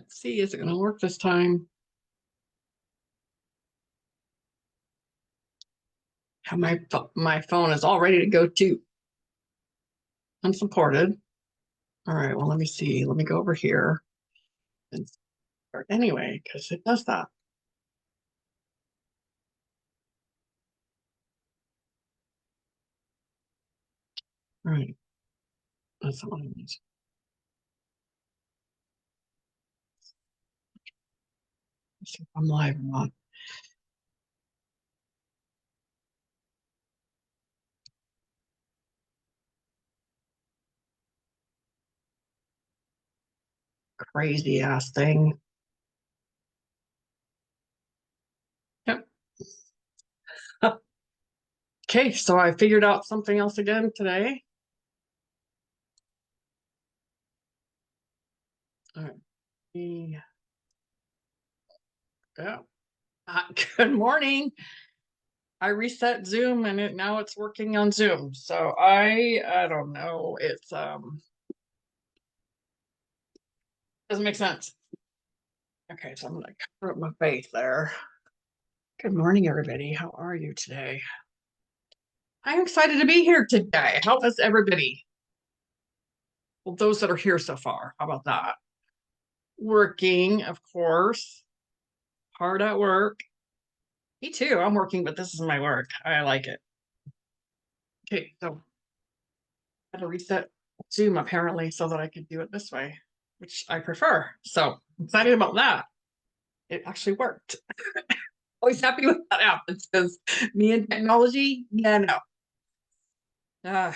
Let's see, is it going to work this time? My phone is all ready to go too. Unsupported. All right, well, let me see. Let me go over here and start anyway, because it does that. All right, that's not what I need. Let's see if I'm live or not. Crazy ass thing. Yep. Okay, so I figured out something else again today. All right. Yeah. Good morning. I reset Zoom and now it's working on Zoom. So I don't know. It's doesn't make sense. Okay, so I'm gonna cover up my face there. Good morning, everybody. How are you today? I'm excited to be here today. How is everybody? Well, those that are here so far, how about that? Working, of course. Hard at work. Me too. I'm working, but this is my work. I like it. Okay, so I had to reset Zoom apparently so that I could do it this way, which I prefer. So I'm excited about that. It actually worked. Always happy when that happens because me and technology, yeah, no. Uh,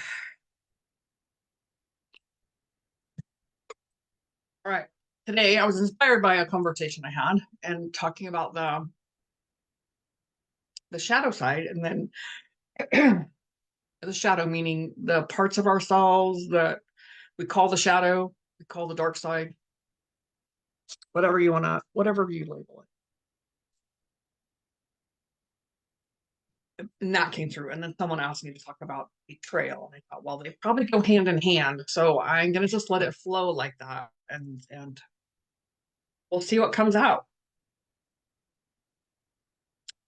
all right. Today I was inspired by a conversation I had and talking about the shadow side, and then the shadow meaning the parts of ourselves that we call the shadow, we call the dark side, whatever you want to, whatever you label it. And that came through. And then someone asked me to talk about betrayal. And I thought, well, they probably go hand in hand. So I'm gonna just let it flow like that, and we'll see what comes out.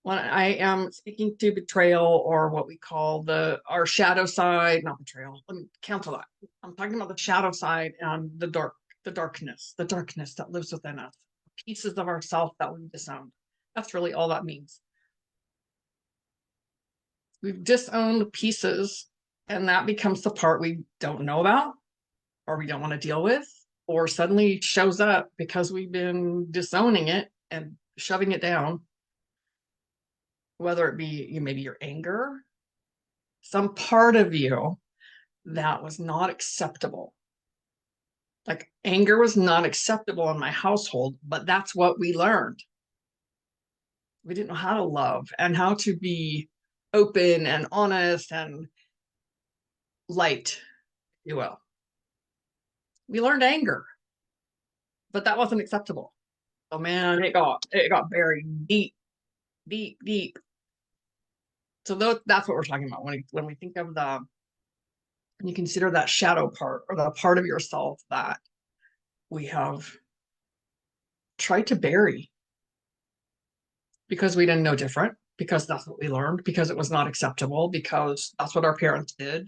When I am speaking to betrayal, or what we call our shadow side, not betrayal. Let me cancel that. I'm talking about the shadow side and the darkness that lives within us, pieces of ourself that we disowned. That's really all that means. We've disowned pieces, and that becomes the part we don't know about, or we don't want to deal with, or suddenly shows up because we've been disowning it and shoving it down, whether it be maybe your anger, some part of you that was not acceptable. Like anger was not acceptable in my household, but that's what we learned. We didn't know how to love and how to be open and honest and light, if you will. We learned anger, but that wasn't acceptable. Oh man, it got buried deep, deep, deep. So that's what we're talking about when we think of when you consider that shadow part, or the part of yourself that we have tried to bury because we didn't know different, because that's what we learned, because it was not acceptable, because that's what our parents did.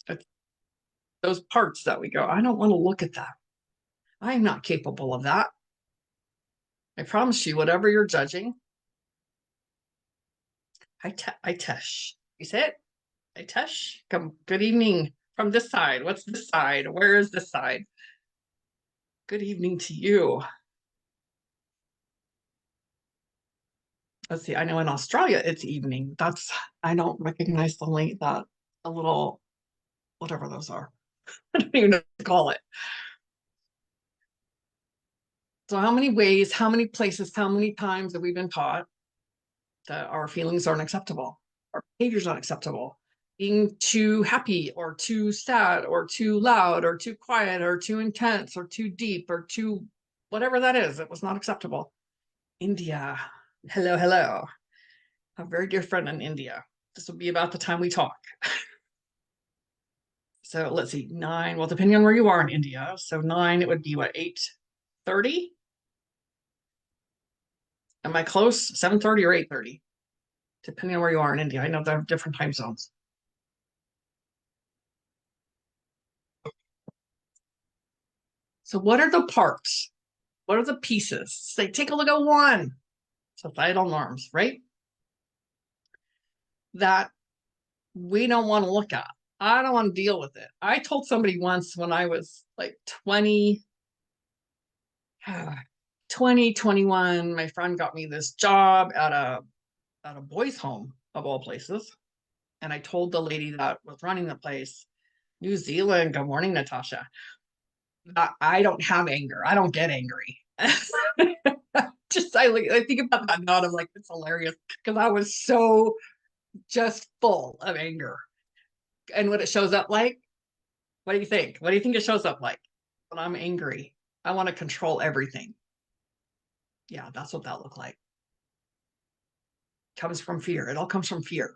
It's those parts that we go, I don't want to look at that. I am not capable of that. I promise you, whatever you're judging, I tesh. You say it? I tesh. Come, good evening from this side. What's this side? Where is this side? Good evening to you. Let's see. I know in Australia it's evening. I don't recognize the link that a little whatever those are. I don't even know what to call it. So how many ways, how many places, how many times have we been taught that our feelings aren't acceptable, our behaviors aren't acceptable? Being too happy or too sad or too loud or too quiet or too intense or too deep or too whatever that is, it was not acceptable. India. Hello, hello. A very dear friend in India. This will be about the time we talk. So let's see, 9. Well, depending on where you are in India. So 9, it would be what, 8:30? Am I close? 7:30 or 8:30? Depending on where you are in India. I know there are different time zones. So what are the parts? What are the pieces? Say, take a look at one. Societal norms, right? That we don't want to look at. I don't want to deal with it. I told somebody once when I was like 20, 21, my friend got me this job at a boys' home of all places. And I told the lady that was running the place, New Zealand, good morning, Natasha. I don't have anger. I don't get angry. I think about that now. I'm like, it's hilarious because I was so just full of anger. And what it shows up like, what do you think? What do you think it shows up like? When I'm angry, I want to control everything. Yeah, that's what that looked like. Comes from fear. It all comes from fear.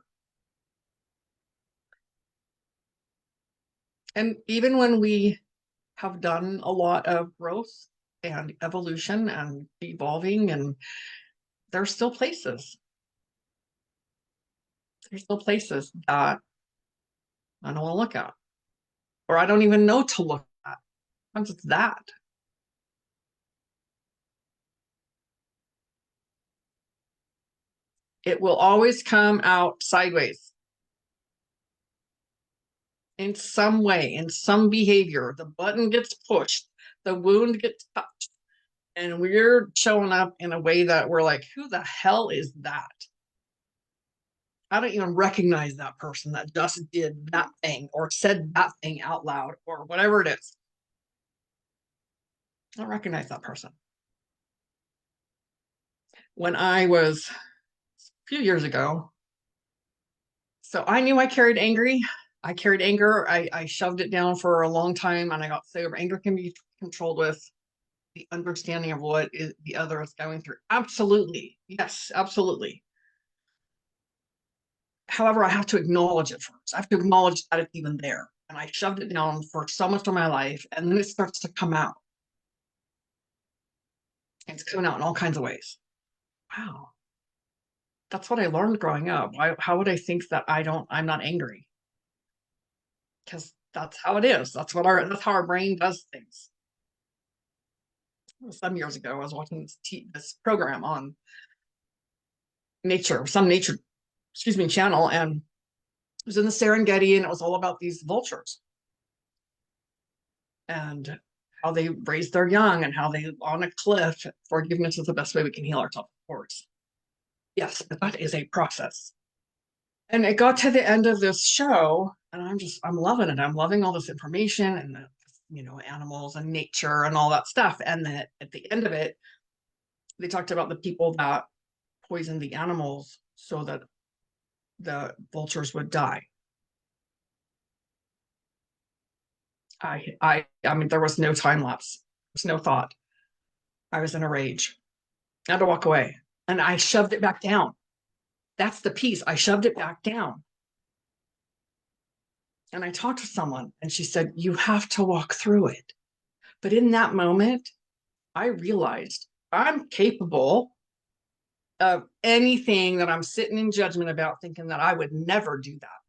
And even when we have done a lot of growth and evolution and evolving, and there's still places. There's still places that I don't want to look at, or I don't even know to look at. I'm just that. It will always come out sideways in some way, in some behavior. The button gets pushed, the wound gets touched, and we're showing up in a way that we're like, who the hell is that? I don't even recognize that person that just did that thing or said that thing out loud or whatever it is. I don't recognize that person. When I was a few years ago, so I knew I carried angry. I carried anger. I shoved it down for a long time and I got sober. Anger can be controlled with the understanding of what is the other is going through. Absolutely. Yes, absolutely. However, I have to acknowledge it first. I have to acknowledge that it's even there. And I shoved it down for so much of my life. And then it starts to come out. And it's coming out in all kinds of ways. Wow. That's what I learned growing up. How would I think that I'm not angry? Because that's how it is. That's how our brain does things. Some years ago, I was watching this program on nature, excuse me, channel, and it was in the Serengeti, and it was all about these vultures and how they raise their young and how they on a cliff. Forgiveness is the best way we can heal ourselves, of course. Yes, but that is a process. And it got to the end of this show, and I'm loving it. I'm loving all this information and the animals and nature and all that stuff. And that at the end of it, they talked about the people that poisoned the animals so that the vultures would die. I mean, there was no time lapse. There was no thought. I was in a rage. I had to walk away, and I shoved it back down. That's the piece. I shoved it back down. And I talked to someone, and she said, "You have to walk through it." But in that moment, I realized I'm capable of anything that I'm sitting in judgment about, thinking that I would never do that.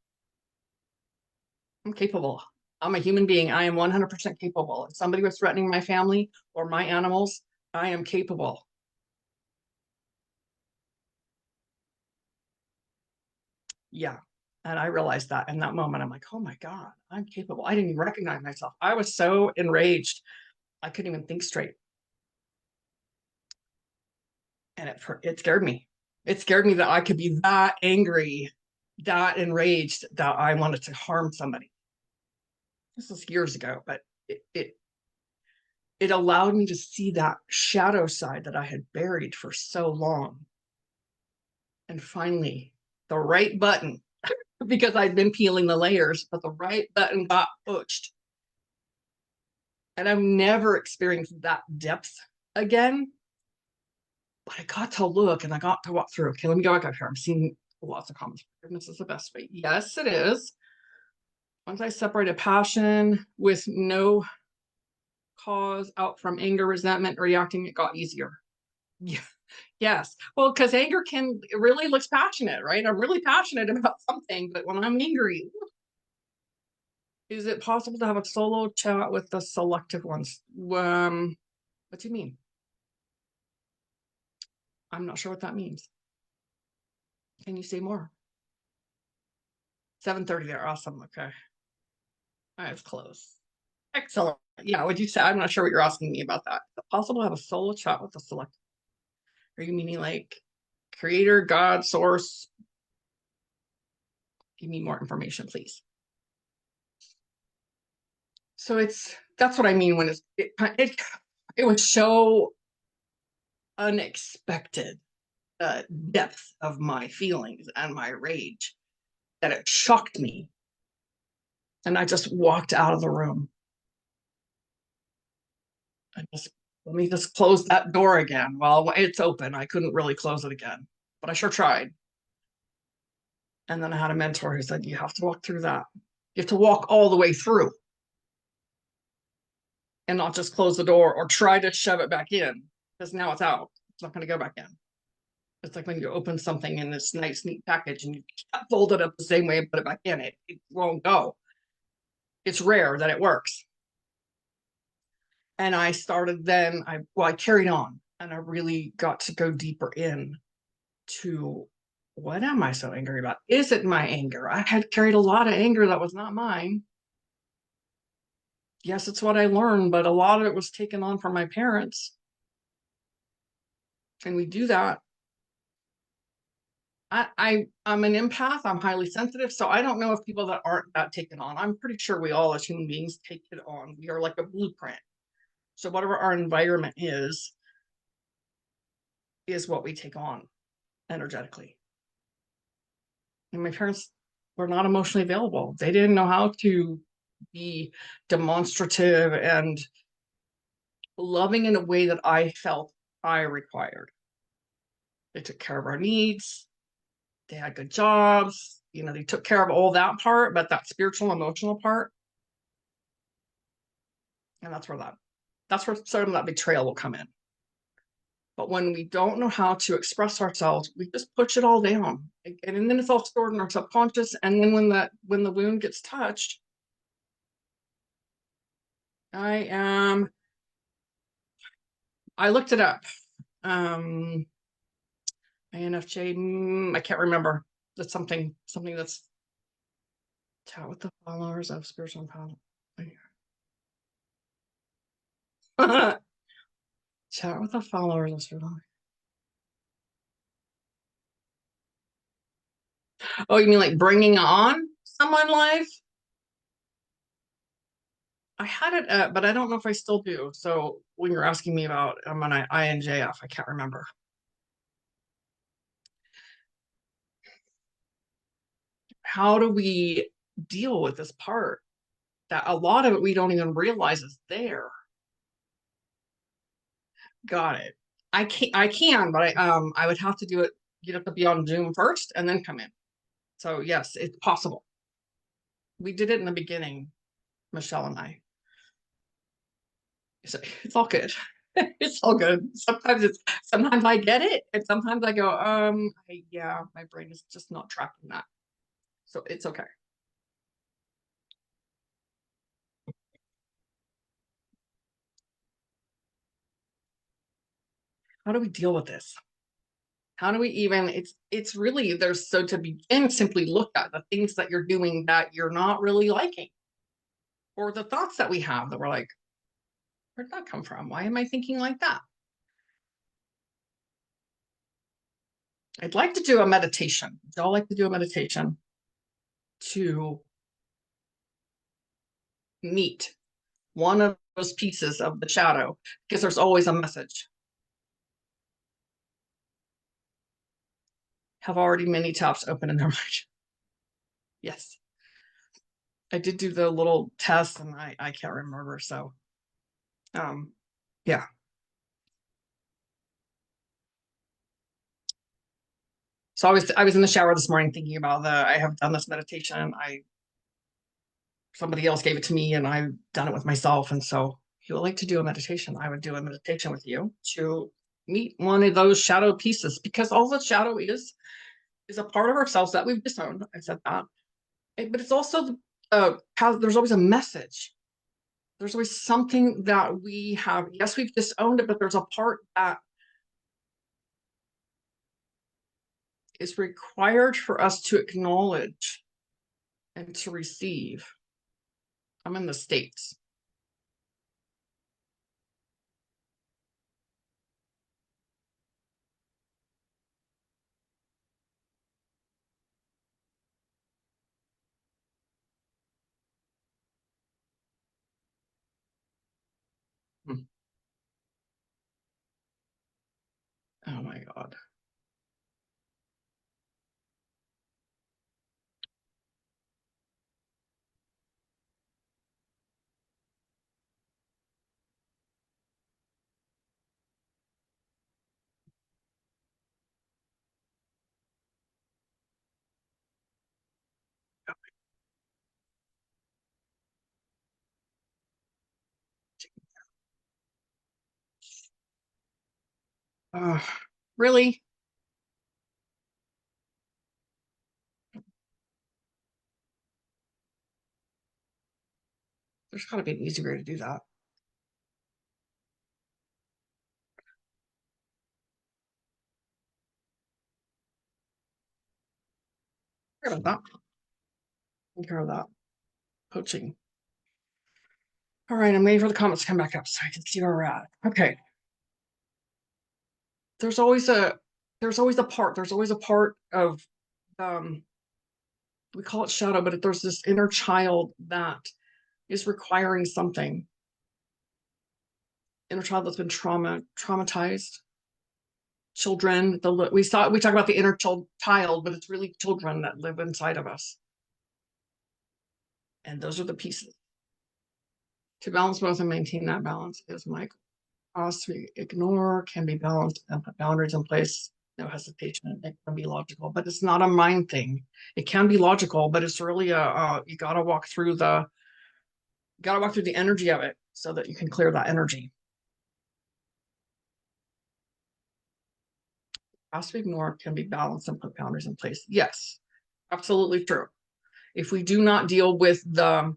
I'm capable. I'm a human being. I am 100% capable. If somebody was threatening my family or my animals, I am capable. Yeah. And I realized that in that moment, I'm like, oh my God, I'm capable. I didn't even recognize myself. I was so enraged. I couldn't even think straight. And it scared me. It scared me that I could be that angry, that enraged, that I wanted to harm somebody. This was years ago, but it allowed me to see that shadow side that I had buried for so long. And finally, the right button, because I'd been peeling the layers, but the right button got pushed. And I've never experienced that depth again. But I got to look and I got to walk through. Okay, let me go back up here. I'm seeing lots of comments. Forgiveness is the best way. Yes, it is. Once I separated passion with no cause out from anger, resentment, reacting, it got easier. Yeah. Yes. Well, because anger it really looks passionate, right? I'm really passionate about something, but when I'm angry, is it possible to have a solo chat with the selective ones? What do you mean? I'm not sure what that means. Can you say more? 7:30 there. Awesome. Okay. All right, it's close. Excellent. Yeah, would you say? I'm not sure what you're asking me about that. Is it possible to have a solo chat with the selective? Are you meaning like creator, God, source? Give me more information, please. So that's what I mean when it was so unexpected, depth of my feelings and my rage, that it shocked me. And I just walked out of the room. I just Let me just close that door again. Well, it's open. I couldn't really close it again, but I sure tried. And then I had a mentor who said, you have to walk through that. You have to walk all the way through and not just close the door or try to shove it back in, because now it's out. It's not going to go back in. It's like when you open something in this nice, neat package and you fold it up the same way and put it back in, it won't go. It's rare that it works. And I started then, I carried on and I really got to go deeper in to what am I so angry about? Is it my anger? I had carried a lot of anger that was not mine. Yes, it's what I learned, but a lot of it was taken on from my parents. And we do that. I'm an empath. I'm highly sensitive. So I don't know if people that aren't that taken on, I'm pretty sure we all as human beings take it on. We are like a blueprint. So whatever our environment is what we take on energetically. And my parents were not emotionally available. They didn't know how to be demonstrative and loving in a way that I felt I required. They took care of our needs. They had good jobs. They took care of all that part, but that spiritual, emotional part, and that's where some of that betrayal will come in. But when we don't know how to express ourselves, we just push it all down, and then it's all stored in our subconscious. And then when the wound gets touched, I looked it up. INFJ, I can't remember. That's something that's chat with the followers of spiritual empowerment. Chat with the followers of spiritual. Oh, you mean like bringing on someone live? I had it, but I don't know if I still do. So when you're asking me about, I'm an INJF, I can't remember. How do we deal with this part that a lot of it we don't even realize is there? Got it. I can, but I would have to do it. You'd have to be on Zoom first and then come in. So yes, it's possible. We did it in the beginning, Michelle and I. So it's all good. It's all good. Sometimes I get it, and sometimes I go, yeah, my brain is just not tracking that. So it's okay. How do we deal with this? How do we even, it's really, there's, so to begin, simply look at the things that you're doing that you're not really liking, or the thoughts that we have that we're like, where'd that come from? Why am I thinking like that? I'd like to do a meditation. I'd like to do a meditation to meet one of those pieces of the shadow, because there's always a message. Have already many taps open in their mind. Yes. I did do the little test and I can't remember. So, yeah. So I was in the shower this morning thinking about I have done this meditation. somebody else gave it to me and I've done it with myself. And so if you would like to do a meditation, I would do a meditation with you to meet one of those shadow pieces, because all the shadow is a part of ourselves that we've disowned. I said that. But it's also how there's always a message. There's always something that we have. Yes, we've disowned it, but there's a part that is required for us to acknowledge and to receive. I'm in the States. Hmm. Oh my God. Really? There's got to be an easy way to do that. Care about that. Take care of that. Coaching. All right, I'm waiting for the comments to come back up so I can see where we're at. Okay. There's always a there's always a part of um we call it shadow, but there's this inner child that is requiring something. Inner child that's been traumatized. Children, we talk about the inner child, but it's really children that live inside of us. And those are the pieces. To balance both and maintain that balance is my cause to ignore, can be balanced and put boundaries in place. No hesitation. It can be logical, but it's not a mind thing. It can be logical, but it's really you gotta walk through the energy of it so that you can clear that energy. Has to ignore can be balanced and put boundaries in place. Yes, absolutely true. If we do not deal with the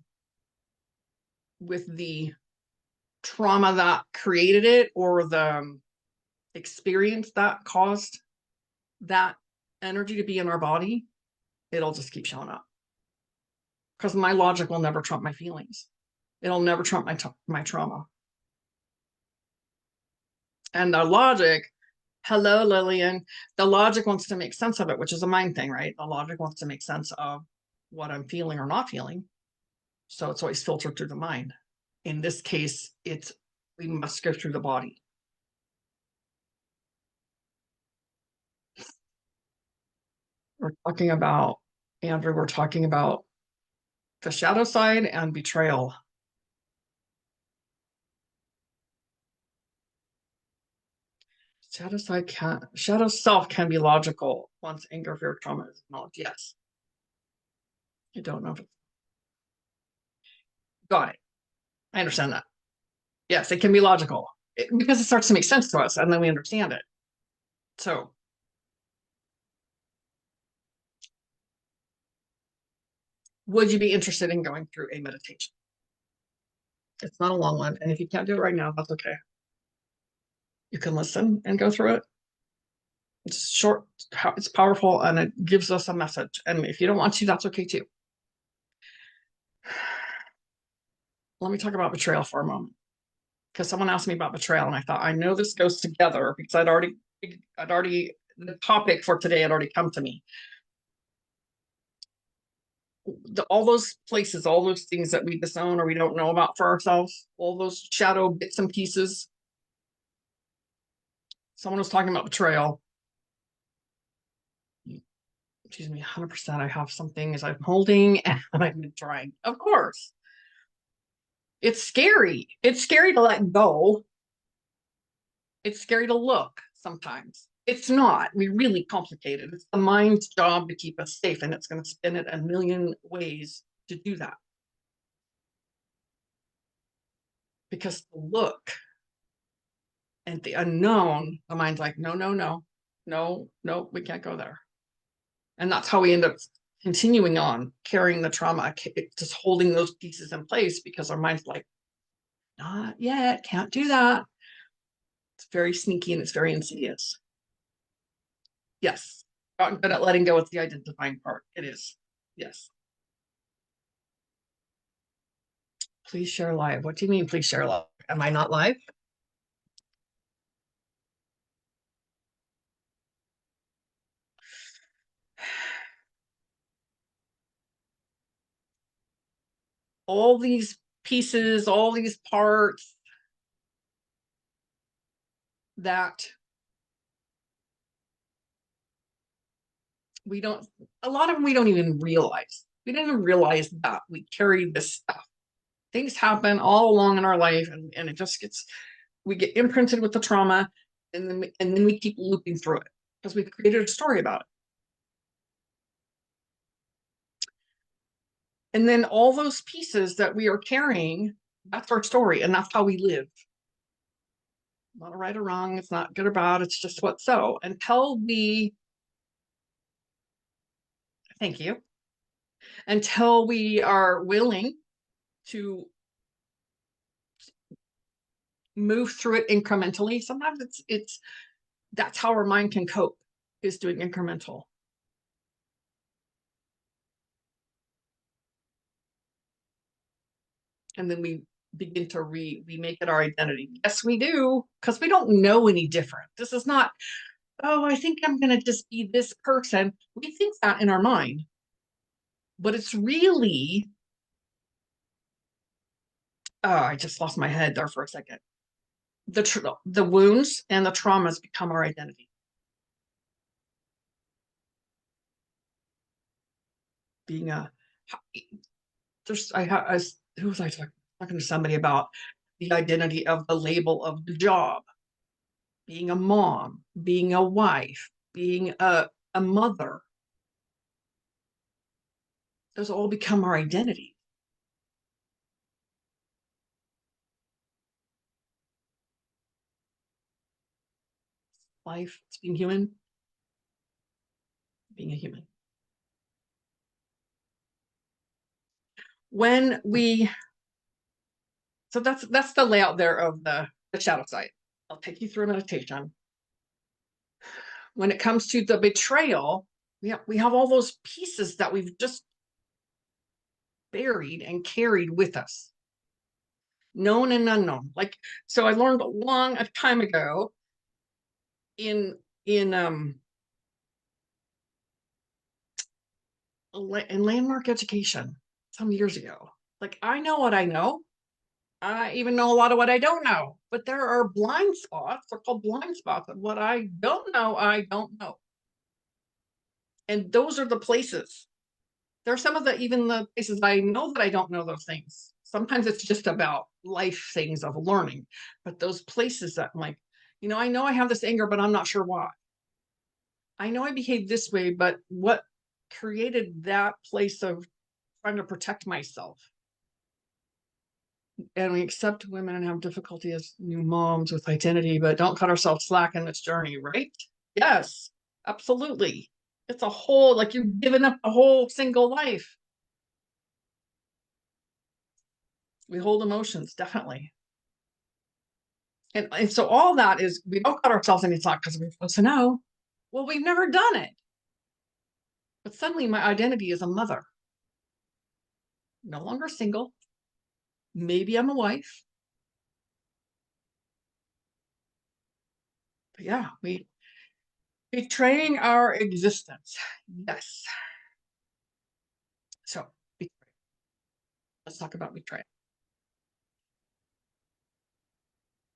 trauma that created it, or the experience that caused that energy to be in our body, it'll just keep showing up. Because my logic will never trump my feelings. It'll never trump my trauma. And the logic, hello, Lillian, the logic wants to make sense of it, which is a mind thing, right? The logic wants to make sense of what I'm feeling or not feeling. So it's always filtered through the mind. In this case, we must go through the body. Andrew, we're talking about the shadow side and betrayal. Shadow self can be logical once anger, fear, trauma is acknowledged. Yes. I don't know if it's got it. I understand that. Yes, it can be logical because it starts to make sense to us and then we understand it. So, would you be interested in going through a meditation? It's not a long one. And if you can't do it right now, that's okay. You can listen and go through it. It's short, it's powerful, and it gives us a message. And if you don't want to, that's okay too. Let me talk about betrayal for a moment. Because someone asked me about betrayal, and I thought, I know this goes together because the topic for today had already come to me. All those places, all those things that we disown or we don't know about for ourselves, all those shadow bits and pieces. Someone was talking about betrayal. Excuse me, 100%. I have some things I'm holding and I've been trying. Of course. It's scary. It's scary to let go. It's scary to look sometimes. It's not. We really complicate it. It's the mind's job to keep us safe, and it's going to spin it a million ways to do that. because the look and the unknown, the mind's like, no, no, no, no, no, we can't go there. And that's how we end up continuing on carrying the trauma, just holding those pieces in place because our mind's like, not yet, can't do that. It's very sneaky and it's very insidious. Yes. Gotten good at letting go. It's the identifying part. It is. Yes. Please share live. What do you mean, please share live? Am I not live? All these pieces, all these parts that we don't, a lot of them we don't even realize. We didn't even realize that we carry this stuff. Things happen all along in our life, and it just gets, we get imprinted with the trauma, and then we keep looping through it because we've created a story about it. And then all those pieces that we are carrying, that's our story, and that's how we live. Not a right or wrong, it's not good or bad, it's just what's so. Until we, thank you, until we are willing to move through it incrementally. Sometimes it's that's how our mind can cope, is doing incremental. And then we begin to we make it our identity. Yes, we do, because we don't know any different. This is not, oh, I think I'm going to just be this person. We think that in our mind, but it's really, oh, I just lost my head there for a second. The wounds and the traumas become our identity. Being a, there's, who was I talking to somebody about the identity of the label of the job, being a mom, being a wife, being a mother. Those all become our identity. Life, it's being human, being a human. When we, so that's the layout there of the shadow side. I'll take you through a meditation. When it comes to the betrayal, we have all those pieces that we've just buried and carried with us, known and unknown. Like, so I learned a long time ago in landmark education some years ago. Like, I know what I know. I even know a lot of what I don't know, but there are blind spots. They're called blind spots. And what I don't know, I don't know. And those are the places. There are some of the, even the places I know that I don't know those things. Sometimes it's just about life things of learning, but those places that I'm like, I know I have this anger, but I'm not sure why. I know I behave this way, but what created that place of trying to protect myself? And we accept women and have difficulty as new moms with identity, but don't cut ourselves slack in this journey, right? Yes, absolutely. It's a whole, like you've given up a whole single life. We hold emotions, definitely. And so all that is, we don't cut ourselves any slack because we're supposed to know. Well, we've never done it. But suddenly my identity is a mother. No longer single. Maybe I'm a wife. But yeah, we betraying our existence. Yes. So let's talk about betrayal.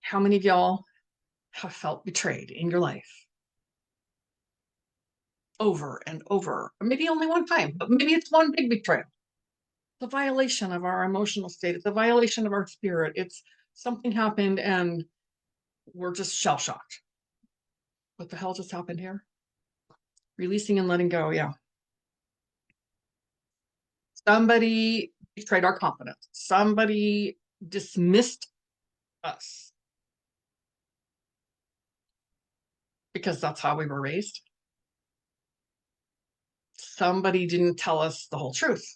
How many of y'all have felt betrayed in your life? Over and over, or maybe only one time, but maybe it's one big betrayal. It's a violation of our emotional state. It's a violation of our spirit. It's something happened and we're just shell shocked. What the hell just happened here? Releasing and letting go. Yeah. Somebody betrayed our confidence. Somebody dismissed us. Because that's how we were raised. Somebody didn't tell us the whole truth.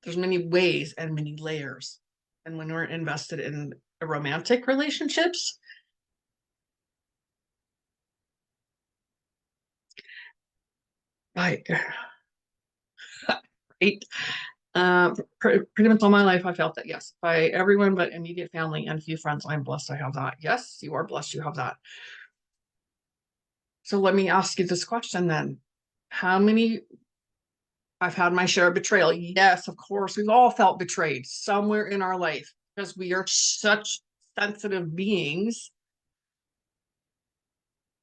There's many ways and many layers. And when we're invested in romantic relationships, right, right. Pretty much all my life, I felt that, yes, by everyone but immediate family and few friends, I'm blessed I have that. Yes, you are blessed you have that. So let me ask you this question then. How many, I've had my share of betrayal. Yes, of course, we've all felt betrayed somewhere in our life because we are such sensitive beings.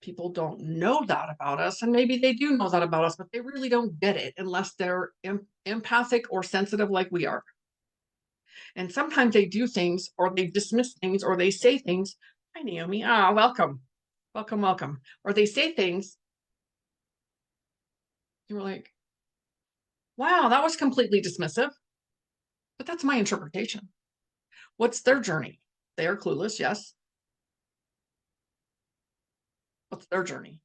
People don't know that about us, and maybe they do know that about us, but they really don't get it unless they're empathic or sensitive like we are. And sometimes they do things or they dismiss things or they say things. Hi, Naomi. Ah, welcome. Welcome, welcome. Or they say things. You're like, wow, that was completely dismissive. But that's my interpretation. What's their journey? They are clueless, yes. What's their journey?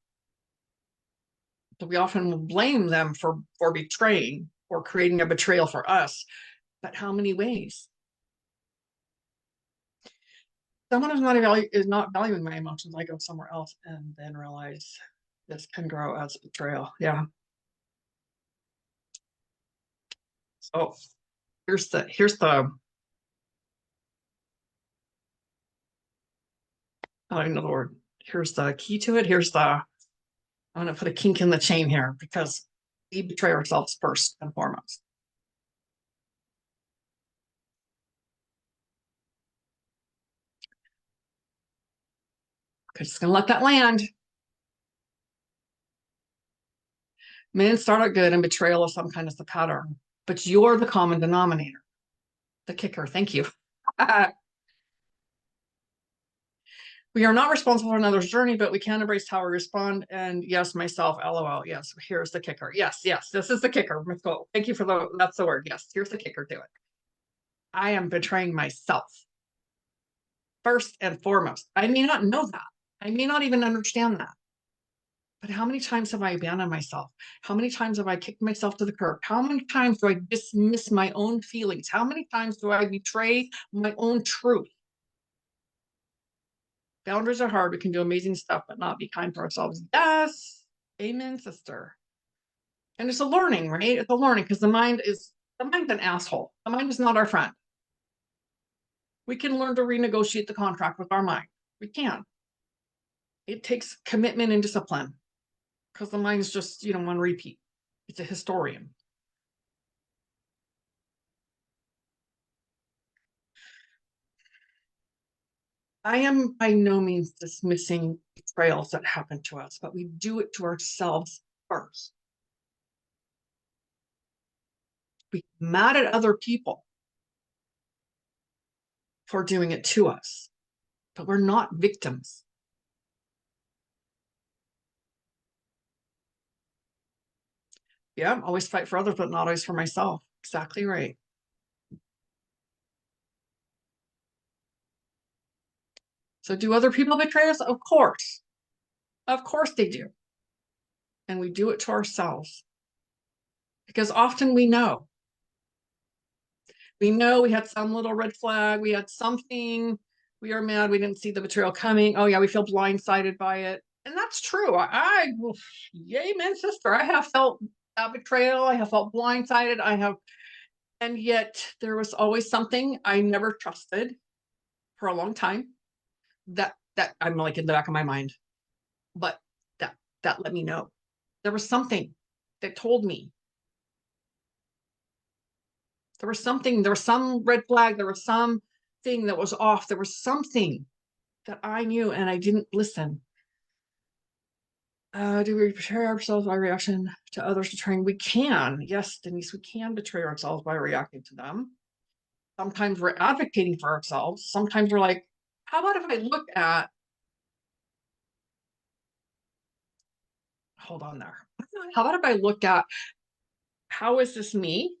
So we often blame them for betraying or creating a betrayal for us. But how many ways? Someone is not valuing my emotions. I go somewhere else and then realize this can grow as betrayal. Yeah. So here's the I don't know the word. Here's the key to it. I'm gonna put a kink in the chain here because we betray ourselves first and foremost. Okay, just gonna let that land. Men start out good and betrayal of some kind is the pattern, but you're the common denominator, the kicker. Thank you. We are not responsible for another's journey, but we can embrace how we respond. And yes, myself, LOL. Yes, here's the kicker. Yes, yes, this is the kicker. Let's go. Thank you for that's the word. Yes, here's the kicker to it. I am betraying myself first and foremost. I may not know that. I may not even understand that. But how many times have I abandoned myself? How many times have I kicked myself to the curb? How many times do I dismiss my own feelings? How many times do I betray my own truth? Boundaries are hard. We can do amazing stuff, but not be kind to ourselves. Yes. Amen, sister. And it's a learning, right? It's a learning because the mind's an asshole. The mind is not our friend. We can learn to renegotiate the contract with our mind. We can. It takes commitment and discipline because the mind is just, on repeat. It's a historian. I am by no means dismissing betrayals that happen to us, but we do it to ourselves first. We get mad at other people for doing it to us, but we're not victims. Yeah, always fight for others, but not always for myself. Exactly right. So do other people betray us? Of course. Of course they do. And we do it to ourselves because often we know. We know we had some little red flag. We had something. We are mad. We didn't see the betrayal coming. Oh, yeah, we feel blindsided by it. And that's true. Yay, man, sister. I have felt that betrayal. I have felt blindsided. And yet there was always something I never trusted for a long time that I'm like in the back of my mind, but that let me know there was something that told me there was some red flag, there was some thing that was off, there was something that I knew and I didn't listen. Do we betray ourselves by reaction to others betraying? We can. Yes, Denise, we can betray ourselves by reacting to them. Sometimes we're advocating for ourselves. Sometimes we're like, how about if I look at, hold on there. How about if I look at, how is this me?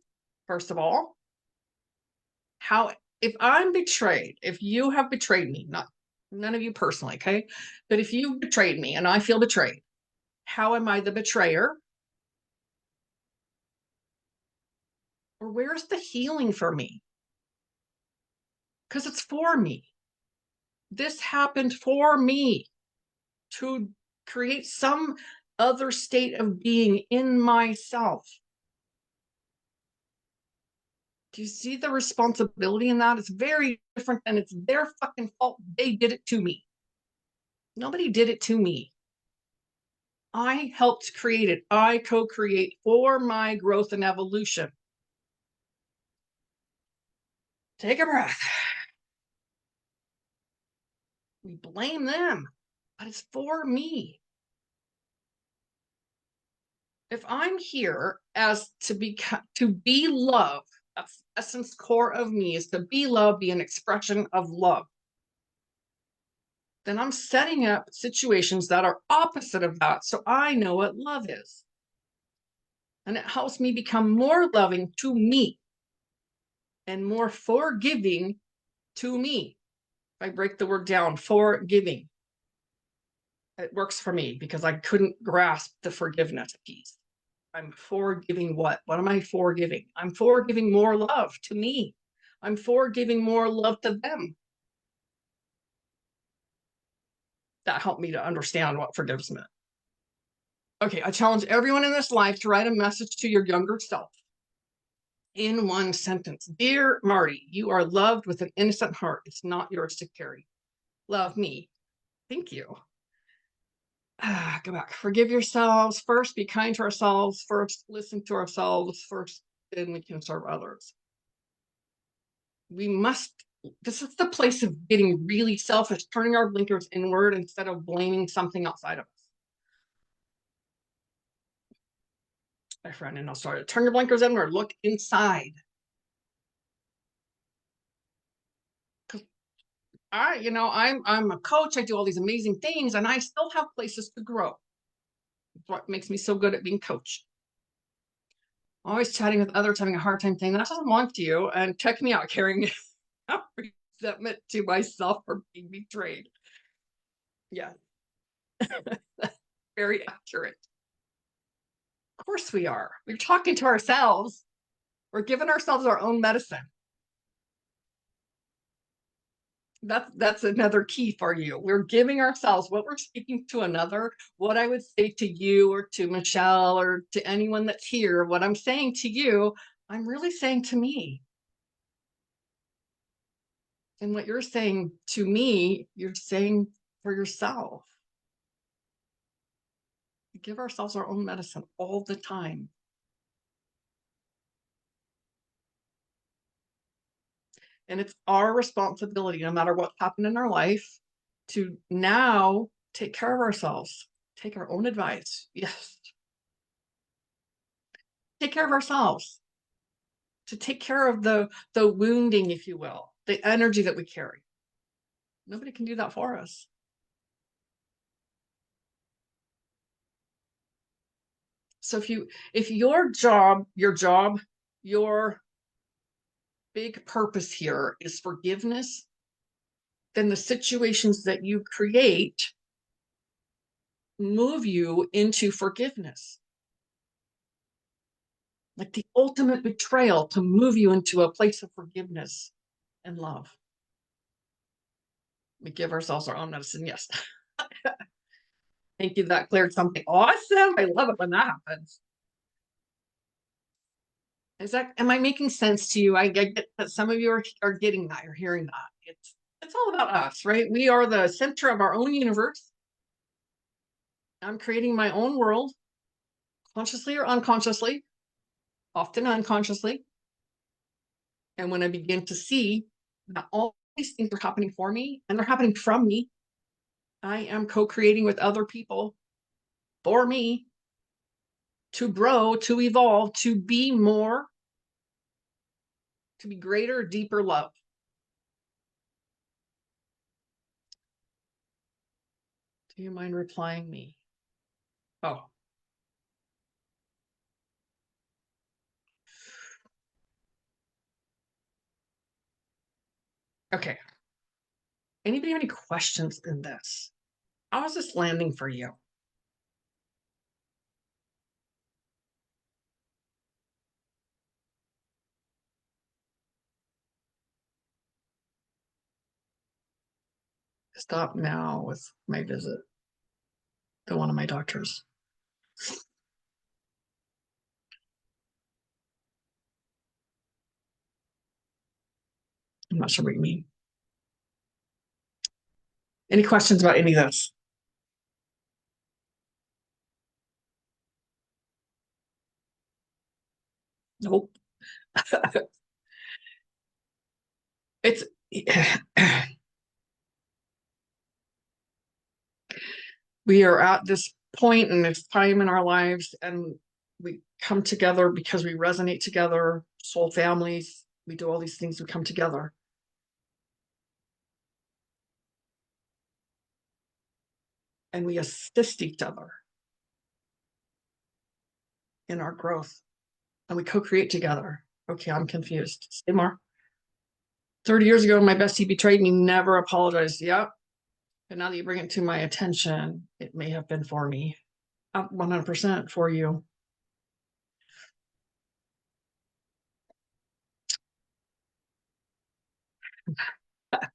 First of all, how if I'm betrayed, if you have betrayed me, none of you personally, okay? But if you betrayed me and I feel betrayed, how am I the betrayer? Or where's the healing for me? Because it's for me. This happened for me to create some other state of being in myself. Do you see the responsibility in that? It's very different than it's their fucking fault. They did it to me. Nobody did it to me. I helped create it. I co-create for my growth and evolution. Take a breath. We blame them, but it's for me. If I'm here as to be love, that's the essence core of me, is to be love, be an expression of love. Then I'm setting up situations that are opposite of that, so I know what love is. And it helps me become more loving to me and more forgiving to me. If I break the word down, forgiving, it works for me because I couldn't grasp the forgiveness piece. I'm forgiving what? What am I forgiving? I'm forgiving more love to me. I'm forgiving more love to them. That helped me to understand what forgiveness meant. Okay, I challenge everyone in this life to write a message to your younger self in one sentence. Dear Marty, you are loved with an innocent heart. It's not yours to carry. Love me. Thank you. Go back. Forgive yourselves first. Be kind to ourselves first. Listen to ourselves first. Then we can serve others. We must. This is the place of getting really selfish, turning our blinkers inward instead of blaming something outside of us. My friend, and I'll start to turn your blinkers inward. Look inside. I'm a coach. I do all these amazing things, and I still have places to grow. It's what makes me so good at being coach. Always chatting with others, having a hard time saying that doesn't want you, and check me out, carrying resentment to myself for being betrayed. Yeah, very accurate. Of course we are. We're talking to ourselves. We're giving ourselves our own medicine. That's another key for you. We're giving ourselves what we're speaking to another, what I would say to you or to Michelle or to anyone that's here, what I'm saying to you, I'm really saying to me. And what you're saying to me, you're saying for yourself. We give ourselves our own medicine all the time. And it's our responsibility, no matter what's happened in our life, to now take care of ourselves, take our own advice. Yes. Take care of ourselves, to take care of the wounding, if you will, the energy that we carry. Nobody can do that for us. So if your big purpose here is forgiveness, then the situations that you create move you into forgiveness. Like the ultimate betrayal to move you into a place of forgiveness and love. We give ourselves our own medicine. Yes. Thank you. That cleared something awesome. I love it when that happens. Am I making sense to you? I get that some of you are getting that, you're hearing that. It's all about us, right? We are the center of our own universe. I'm creating my own world, consciously or unconsciously, often unconsciously. And when I begin to see that all these things are happening for me and they're happening from me, I am co-creating with other people for me to grow, to evolve, to be more, to be greater, deeper love. Do you mind replying me? Oh. Okay. Anybody have any questions in this? How is this landing for you? Stop now with my visit to one of my doctors. I'm not sure what you mean. Any questions about any of this? Nope. It's we are at this point in this time in our lives, and we come together because we resonate together, soul families. We do all these things, we come together. And we assist each other in our growth. And we co-create together. Okay, I'm confused. Say more. 30 years ago, my bestie betrayed me, never apologized. Yep. But now that you bring it to my attention, it may have been for me. 100% for you.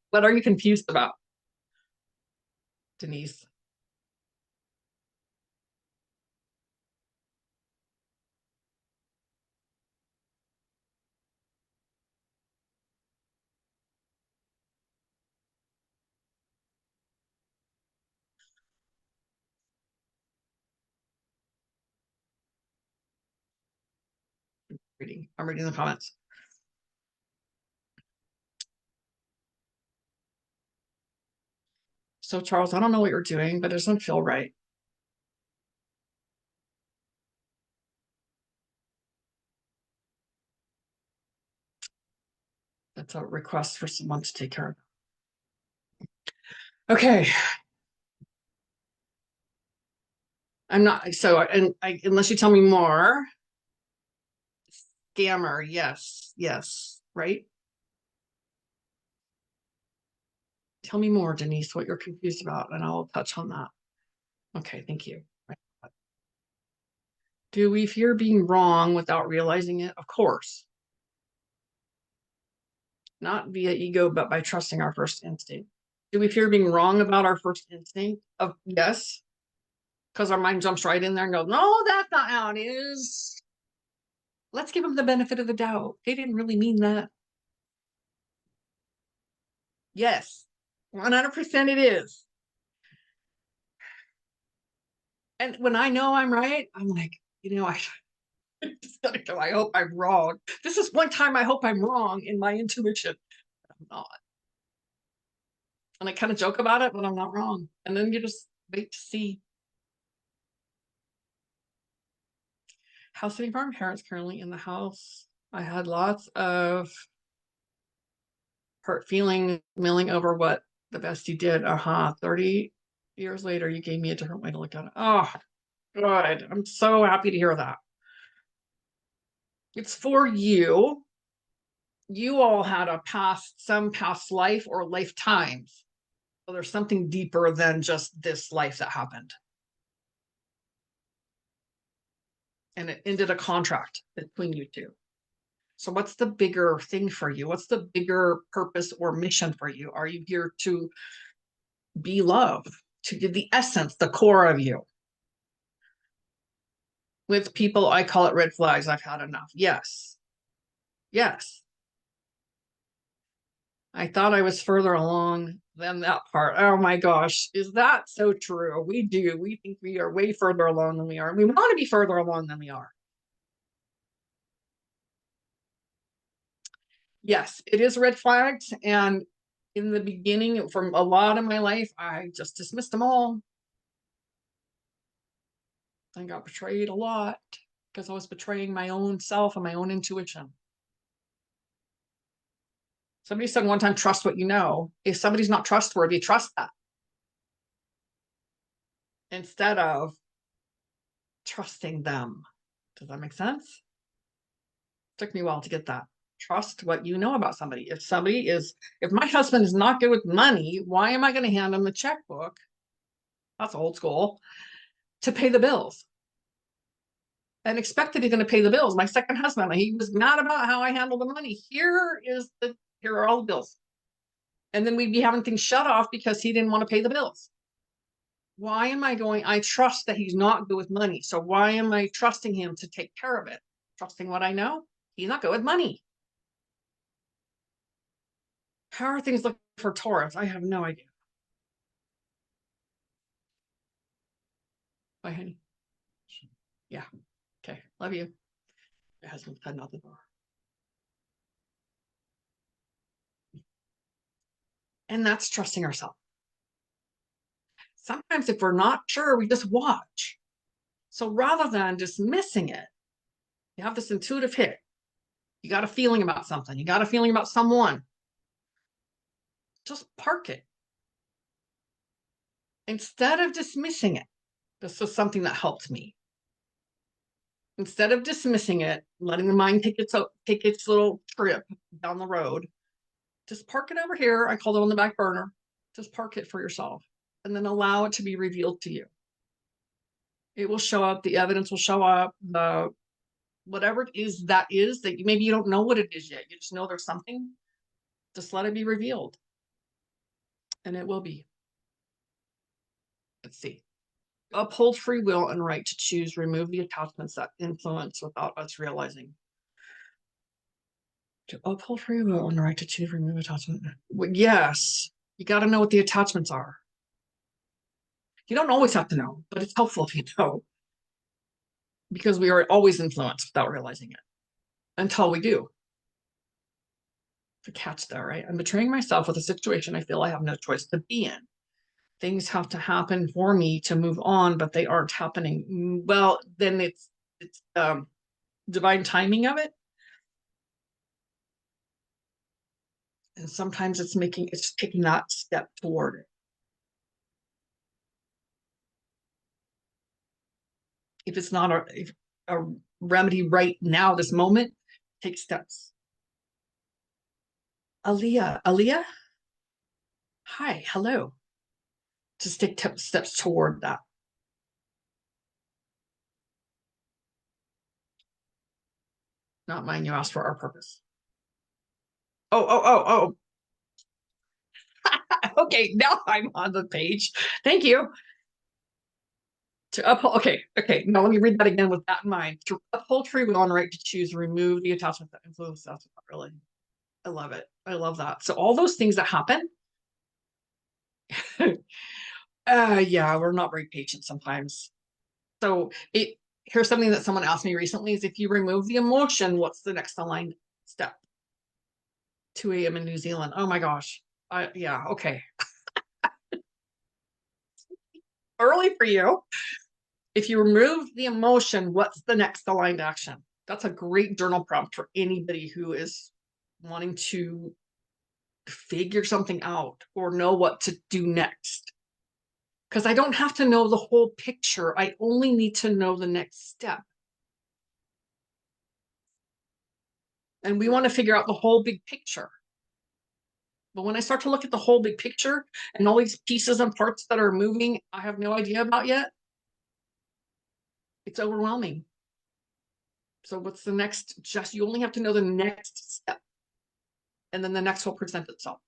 What are you confused about, Denise? I'm reading the comments. So, Charles, I don't know what you're doing, but it doesn't feel right. That's a request for someone to take care of. Okay. I'm not so, and unless you tell me more. Scammer, yes, yes, right? Tell me more, Denise, what you're confused about, and I'll touch on that. Okay, thank you. Do we fear being wrong without realizing it? Of course. Not via ego, but by trusting our first instinct. Do we fear being wrong about our first instinct? Of yes, because our mind jumps right in there and goes, no, that's not how it is. Let's give them the benefit of the doubt. They didn't really mean that. Yes, 100% it is. And when I know I'm right, I'm like, I just gotta go. I hope I'm wrong. This is one time I hope I'm wrong in my intuition. I'm not. And I kind of joke about it, but I'm not wrong. And then you just wait to see. House sitting for my parents currently in the house. I had lots of hurt feeling, milling over what the bestie did. 30 years later, you gave me a different way to look at it. Oh, good. I'm so happy to hear that. It's for you. You all had some past life or lifetimes. So there's something deeper than just this life that happened. And it ended a contract between you two. So what's the bigger thing for you? What's the bigger purpose or mission for you? Are you here to be love, to give the essence, the core of you? With people, I call it red flags. I've had enough. Yes. Yes. I thought I was further along than that part. Oh my gosh. Is that so true? We do. We think we are way further along than we are. We want to be further along than we are. Yes, it is red flags. And in the beginning, from a lot of my life, I just dismissed them all. I got betrayed a lot because I was betraying my own self and my own intuition. Somebody said one time, trust what you know. If somebody's not trustworthy, trust that instead of trusting them. Does that make sense? Took me a while to get that. Trust what you know about somebody. If my husband is not good with money, why am I going to hand him the checkbook? That's old school, to pay the bills and expect that he's going to pay the bills. My second husband, he was mad about how I handle the money. Here are all the bills. And then we'd be having things shut off because he didn't want to pay the bills. Why am I going? I trust that he's not good with money. So why am I trusting him to take care of it? Trusting what I know? He's not good with money. How are things looking for Taurus? I have no idea. Bye, honey. Yeah. Okay. Love you. Your husband's heading out the door. And that's trusting ourselves. Sometimes if we're not sure, we just watch. So rather than dismissing it, you have this intuitive hit. You got a feeling about something. You got a feeling about someone. Just park it. Instead of dismissing it, this was something that helped me. Instead of dismissing it, letting the mind take its little trip down the road, just park it over here. I called it on the back burner. Just park it for yourself and then allow it to be revealed to you. It will show up. The evidence will show up. Whatever it is that maybe you don't know what it is yet. You just know there's something. Just let it be revealed. And it will be. Let's see. Uphold free will and right to choose. Remove the attachments that influence without us realizing. To uphold free will and the right to choose, remove attachment. Well, yes, you got to know what the attachments are. You don't always have to know, but it's helpful if you know. Because we are always influenced without realizing it. Until we do. The catch there, right? I'm betraying myself with a situation I feel I have no choice to be in. Things have to happen for me to move on, but they aren't happening. Well, then it's divine timing of it. And sometimes it's taking that step toward it. If it's not a remedy right now, this moment, take steps. Aaliyah, hi, hello. Just take steps toward that. Not mine, you asked for our purpose. Oh. Okay, now I'm on the page. Thank you. To uphold, okay. Now let me read that again with that in mind. To uphold free will and right to choose, remove the attachment that influences us. Really, I love it. I love that. So all those things that happen, yeah, we're not very patient sometimes. So here's something that someone asked me recently: is if you remove the emotion, what's the next aligned step? 2 a.m. in New Zealand. Oh my gosh. Yeah. Okay. Early for you. If you remove the emotion, what's the next aligned action? That's a great journal prompt for anybody who is wanting to figure something out or know what to do next. Because I don't have to know the whole picture. I only need to know the next step. And we want to figure out the whole big picture. But when I start to look at the whole big picture and all these pieces and parts that are moving, I have no idea about yet. It's overwhelming. So what's the next? You only have to know the next step. And then the next will present itself.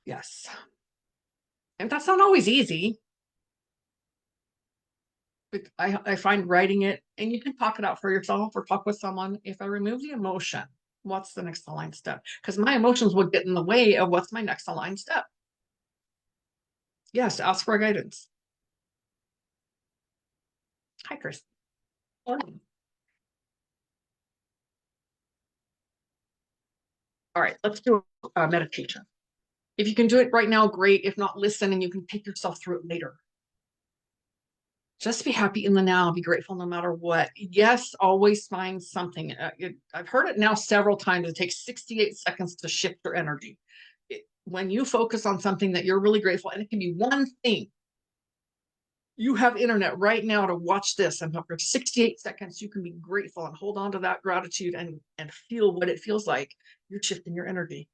Yes. And that's not always easy. But I find writing it, and you can talk it out for yourself or talk with someone. If I remove the emotion, what's the next aligned step? Because my emotions will get in the way of what's my next aligned step. Yes, ask for guidance. Hi, Chris. Morning. All right, let's do a meditation. If you can do it right now, great. If not, listen, and you can take yourself through it later. Just be happy in the now. Be grateful no matter what. Yes, always find something. I've heard it now several times. It takes 68 seconds to shift your energy. When you focus on something that you're really grateful, and it can be one thing, You have internet right now to watch this, and for 68 seconds, you can be grateful and hold on to that gratitude and feel what it feels like. You're shifting your energy.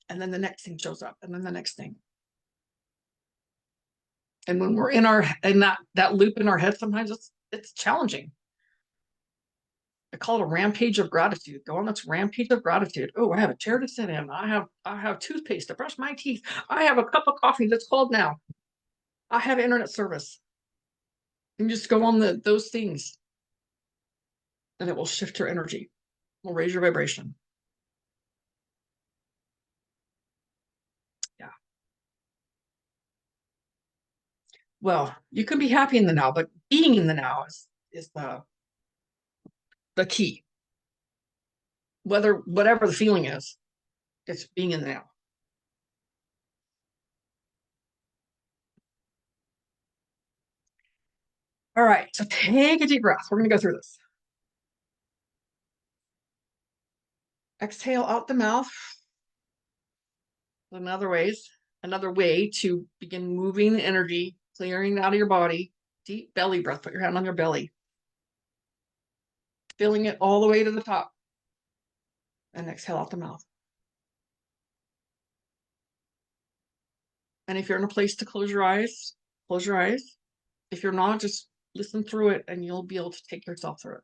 And then the next thing shows up, and then the next thing. And when we're in that loop in our head, sometimes it's challenging. I call it a rampage of gratitude. Go on this rampage of gratitude. Oh, I have a chair to sit in. I have toothpaste to brush my teeth. I have a cup of coffee that's cold now. I have internet service. And just go on those things, and it will shift your energy. Will raise your vibration. Yeah. Well, you can be happy in the now, but being in the now is the key. Whatever the feeling is, it's being in the now. All right, so take a deep breath. We're going to go through this. Exhale out the mouth. Another way to begin moving the energy, clearing it out of your body. Deep belly breath. Put your hand on your belly. Filling it all the way to the top. And exhale out the mouth. And if you're in a place to close your eyes, close your eyes. If you're not, just listen through it and you'll be able to take yourself through it.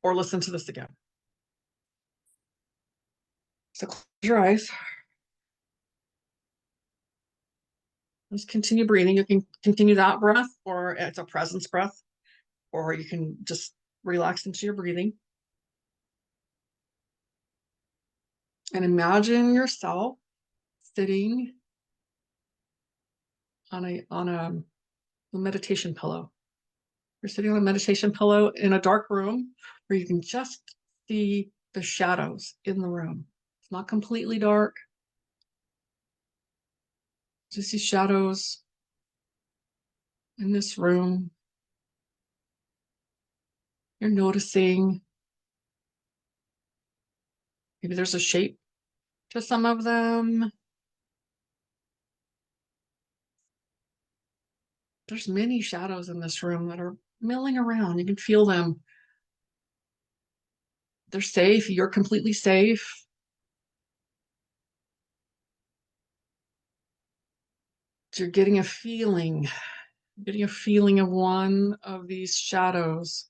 Or listen to this again. So close your eyes. Just continue breathing. You can continue that breath, or it's a presence breath, or you can just relax into your breathing. And imagine yourself sitting on a meditation pillow. You're sitting on a meditation pillow in a dark room where you can just see the shadows in the room. It's not completely dark. Just see shadows in this room. You're noticing maybe there's a shape to some of them. There's many shadows in this room that are milling around. You can feel them. They're safe. You're completely safe. You're getting a feeling of one of these shadows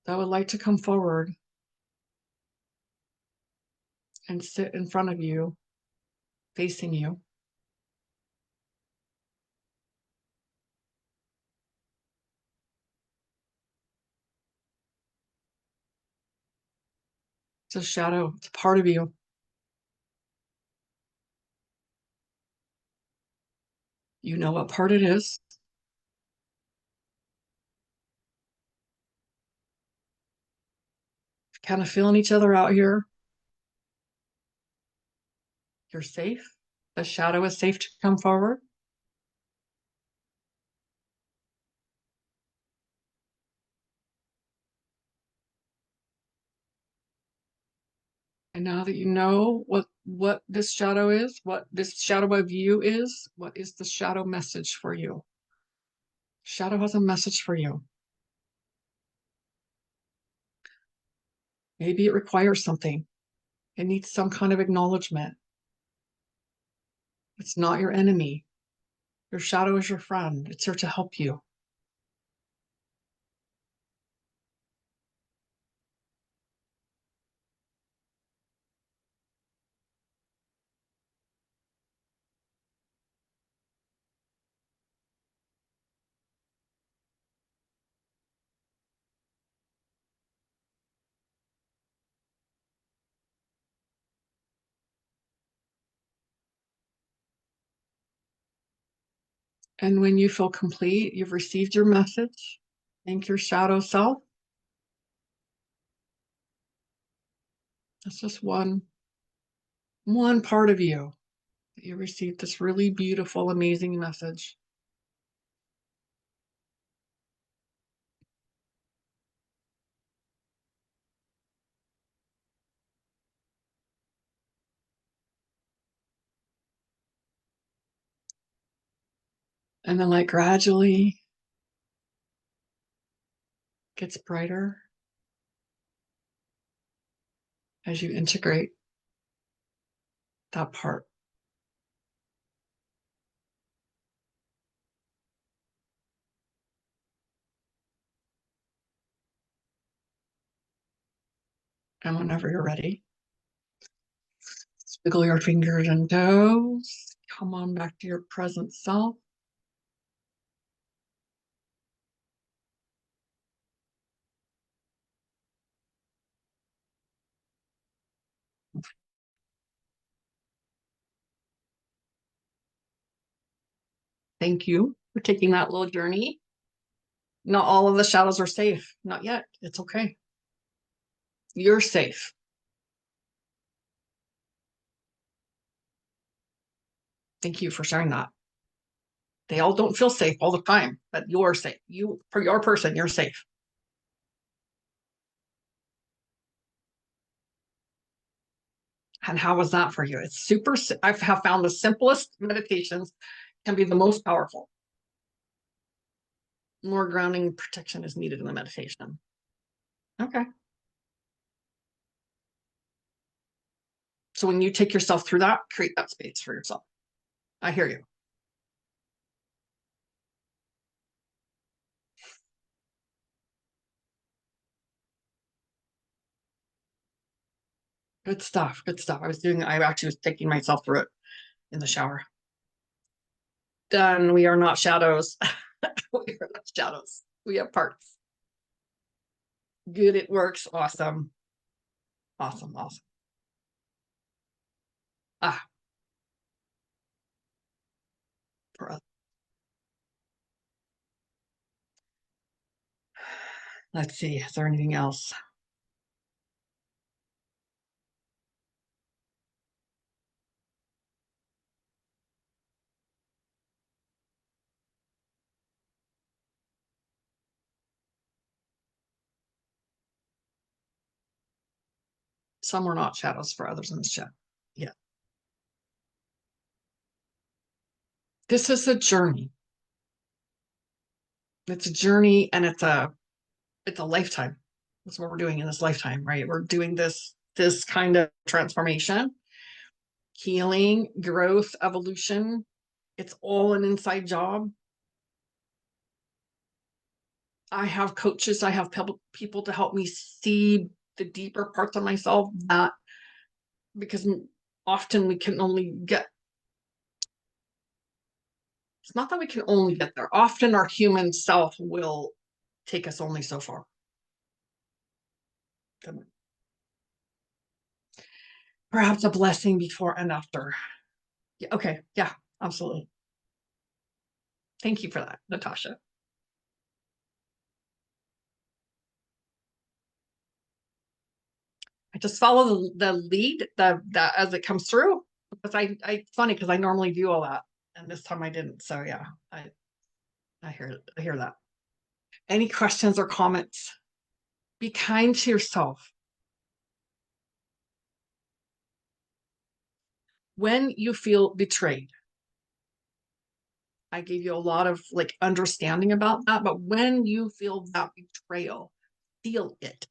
that would like to come forward and sit in front of you, facing you. It's a shadow. It's part of you. You know what part it is. Kind of feeling each other out here. You're safe. The shadow is safe to come forward. And now that you know what this shadow is, what this shadow of you is, what is the shadow message for you? Shadow has a message for you. Maybe it requires something. It needs some kind of acknowledgement. It's not your enemy. Your shadow is your friend. It's here to help you. And when you feel complete, you've received your message. Thank your shadow self. That's just one part of you that you received this really beautiful, amazing message. And then like gradually gets brighter as you integrate that part. And whenever you're ready, wiggle your fingers and toes. Come on back to your present self. Thank you for taking that little journey. Not all of the shadows are safe. Not yet. It's okay. You're safe. Thank you for sharing that. They all don't feel safe all the time, but you're safe. You, for your person, you're safe. And how was that for you? It's super, I have found the simplest meditations can be the most powerful. More grounding protection is needed in the meditation. Okay. So when you take yourself through that, create that space for yourself. I hear you. Good stuff. Good stuff. I actually was taking myself through it in the shower. Done. We are not shadows. We are not shadows. We have parts. Good. It works. Awesome. Awesome. Awesome. Ah, for us. Let's see. Is there anything else? Some are not shadows for others in this chat. Yeah. This is a journey. It's a journey and it's a lifetime. That's what we're doing in this lifetime, right? We're doing this kind of transformation, healing, growth, evolution. It's all an inside job. I have coaches, I have people to help me see the deeper parts of myself, that because often we can only get, it's not that we can only get there. Often our human self will take us only so far. Perhaps a blessing before and after. Yeah, okay. Yeah, absolutely. Thank you for that, Natasha. I just follow the lead that as it comes through. Because I funny because I normally do all that. And this time I didn't. So yeah, I hear that. Any questions or comments? Be kind to yourself. When you feel betrayed, I gave you a lot of like understanding about that, but when you feel that betrayal, feel it.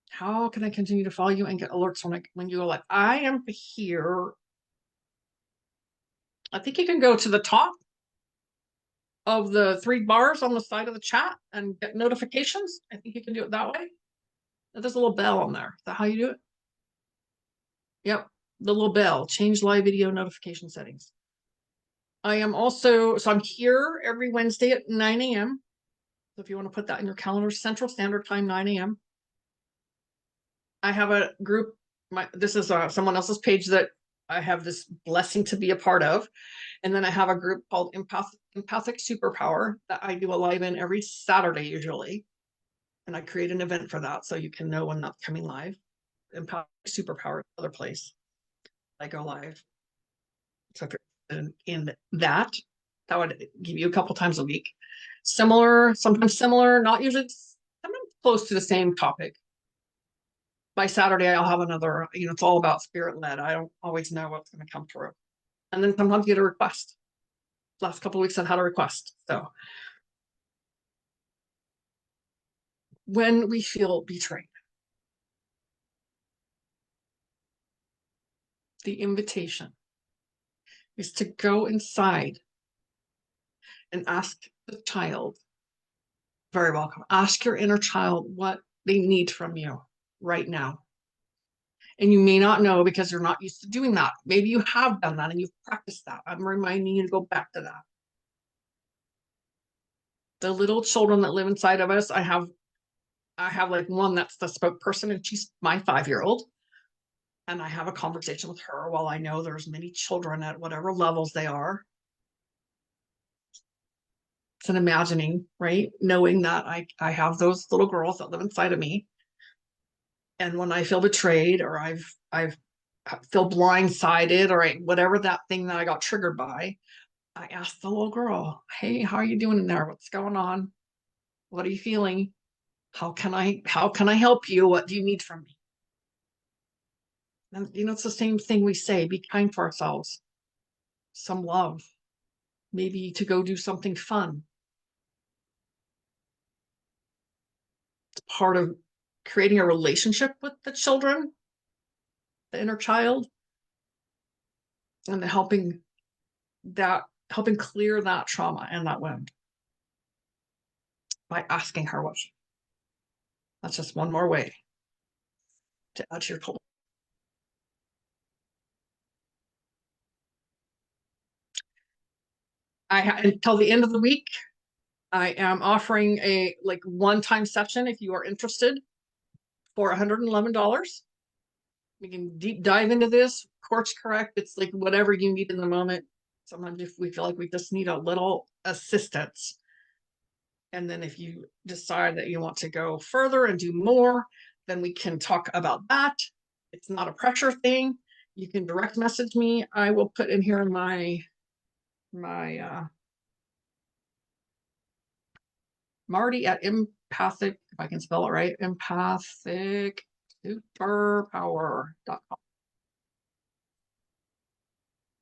How can I continue to follow you and get alerts when you go like, I am here? I think you can go to the top of the three bars on the side of the chat and get notifications. I think you can do it that way. There's a little bell on there. Is that how you do it? Yep. The little bell, change live video notification settings. I am also, so I'm here every Wednesday at 9 a.m. So if you want to put that in your calendar, Central Standard Time, 9 a.m. I have a group. This is someone else's page that I have this blessing to be a part of. And then I have a group called Empathic Superpower that I do a live in every Saturday usually. And I create an event for that so you can know when that's coming live. Empathic Superpower, another place I go live. So if you're in that, that would give you a couple times a week. Similar, sometimes similar, not usually, sometimes close to the same topic. By Saturday, I'll have another, it's all about spirit led. I don't always know what's going to come through. And then sometimes you get a request. Last couple of weeks I've had a request. So when we feel betrayed, the invitation is to go inside and ask the child, very welcome, ask your inner child what they need from you right now. And you may not know because you're not used to doing that. Maybe you have done that and you've practiced that. I'm reminding you to go back to that. The little children that live inside of us, I have like one that's the spokesperson, and she's my 5-year-old. And I have a conversation with her while I know there's many children at whatever levels they are. It's an imagining, right? Knowing that I have those little girls that live inside of me. And when I feel betrayed, or I've feel blindsided, or whatever that thing that I got triggered by, I asked the little girl, hey, how are you doing in there? What's going on? What are you feeling? How can I help you? What do you need from me? And it's the same thing we say, be kind to ourselves. Some love, maybe to go do something fun. It's part of creating a relationship with the children, the inner child, and helping clear that trauma and that wound by asking her what that's just one more way to add to your total. Until the end of the week, I am offering a one-time session if you are interested for $111. We can deep dive into this, course correct. It's like whatever you need in the moment. Sometimes if we feel like we just need a little assistance. And then if you decide that you want to go further and do more, then we can talk about that. It's not a pressure thing. You can direct message me. I will put in here my Marti at empathic, if I can spell it right, empathicsuperpower.com.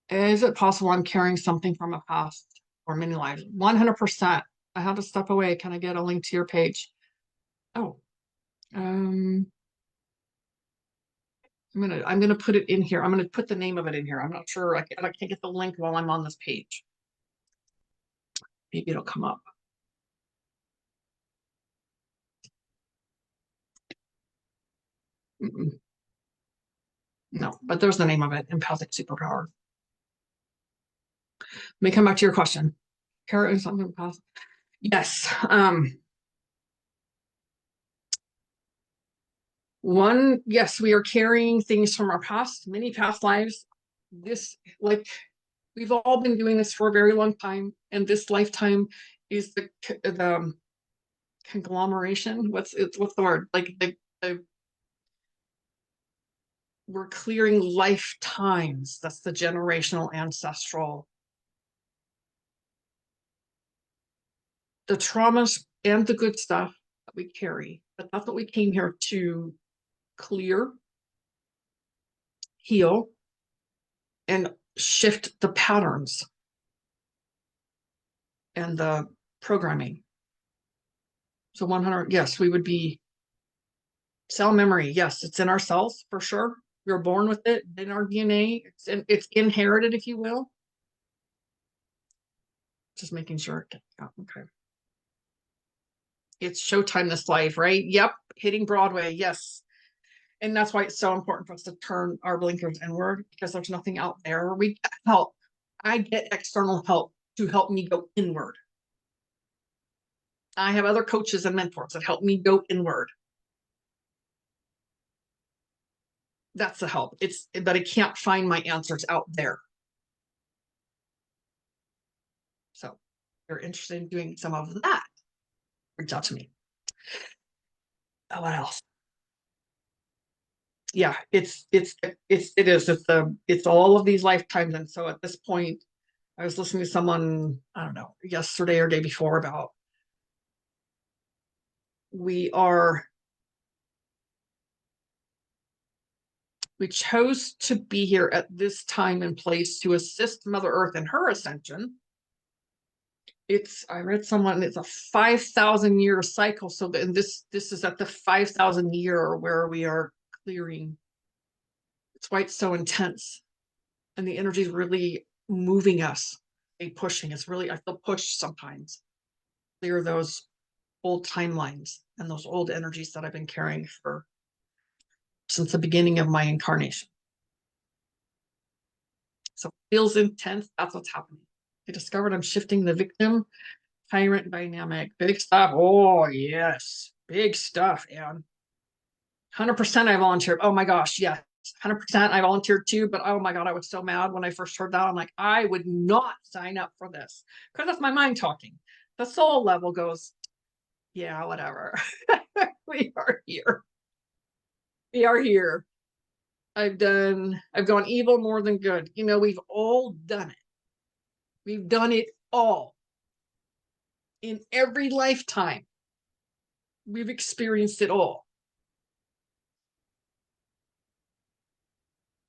Is it possible I'm carrying something from a past or many lives? 100%. I have to step away. Can I get a link to your page? Oh, I'm gonna put it in here. I'm gonna put the name of it in here. I'm not sure. I can't get the link while I'm on this page. Maybe it'll come up. No, but there's the name of it, Empathic Superpower. Let me come back to your question. Carrot is something past. Yes. Yes, we are carrying things from our past, many past lives. We've all been doing this for a very long time, and this lifetime is the conglomeration. What's the word? We're clearing lifetimes. That's the generational ancestral. The traumas and the good stuff that we carry, but that's what we came here to clear, heal, and shift the patterns and the programming. So 100, yes, we would be cell memory. Yes, it's in our cells for sure. We were born with it in our DNA. It's inherited, if you will. Just making sure. Yeah, okay. It's showtime this life, right? Yep, hitting Broadway. Yes. And that's why it's so important for us to turn our blinkers inward, because there's nothing out there. We get help. I get external help to help me go inward. I have other coaches and mentors that help me go inward. That's the help. But I can't find my answers out there. So if you're interested in doing some of that, reach out to me. Oh, what else? Yeah, it's all of these lifetimes. And so at this point, I was listening to someone, I don't know, yesterday or day before, about we chose to be here at this time and place to assist Mother Earth in her ascension. I read someone, it's a 5,000 year cycle. So this is at the 5,000 year where we are clearing. It's why it's so intense. And the energy is really moving us, pushing. It's really, I feel pushed sometimes. Clear those old timelines and those old energies that I've been carrying since the beginning of my incarnation. So it feels intense. That's what's happening. I discovered I'm shifting the victim tyrant dynamic. Big stuff. Oh, yes. Big stuff, Anne. 100% I volunteered. Oh my gosh, yes. 100% I volunteered too, but oh my God, I was so mad when I first heard that. I'm like, I would not sign up for this because that's my mind talking. The soul level goes, yeah, whatever. We are here. We are here. I've gone evil more than good. We've all done it. We've done it all. In every lifetime, we've experienced it all.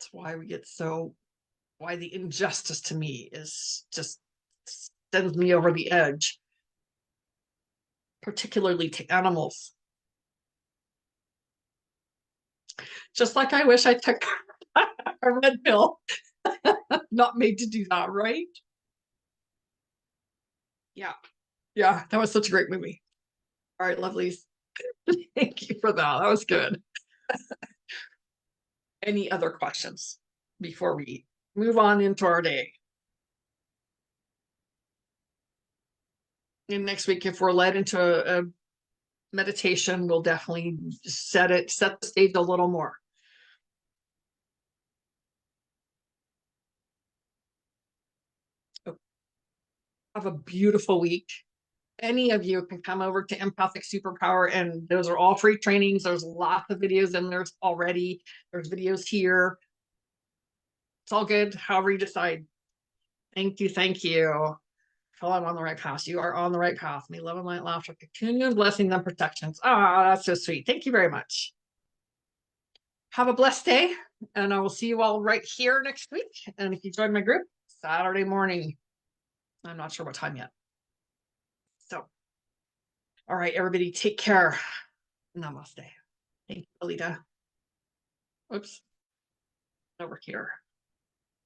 That's why why the injustice to me is just sends me over the edge, particularly to animals. Just like I wish I took a red pill. Not made to do that, right? Yeah. Yeah, that was such a great movie. All right, lovelies. Thank you for that. That was good. Any other questions before we move on into our day? And next week, if we're led into a meditation, we'll definitely set the stage a little more. Have a beautiful week. Any of you can come over to Empathic Superpower, and those are all free trainings. There's lots of videos in there already. There's videos here. It's all good, however you decide. Thank you. Thank you. Feel I'm on the right path. You are on the right path. May love and light, laughter, continued blessings and protections. Ah, that's so sweet. Thank you very much. Have a blessed day, and I will see you all right here next week. And if you join my group, Saturday morning. I'm not sure what time yet. So, all right, everybody, take care. Namaste. Thank you, Alita. Oops. Over here.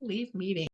Leave meeting.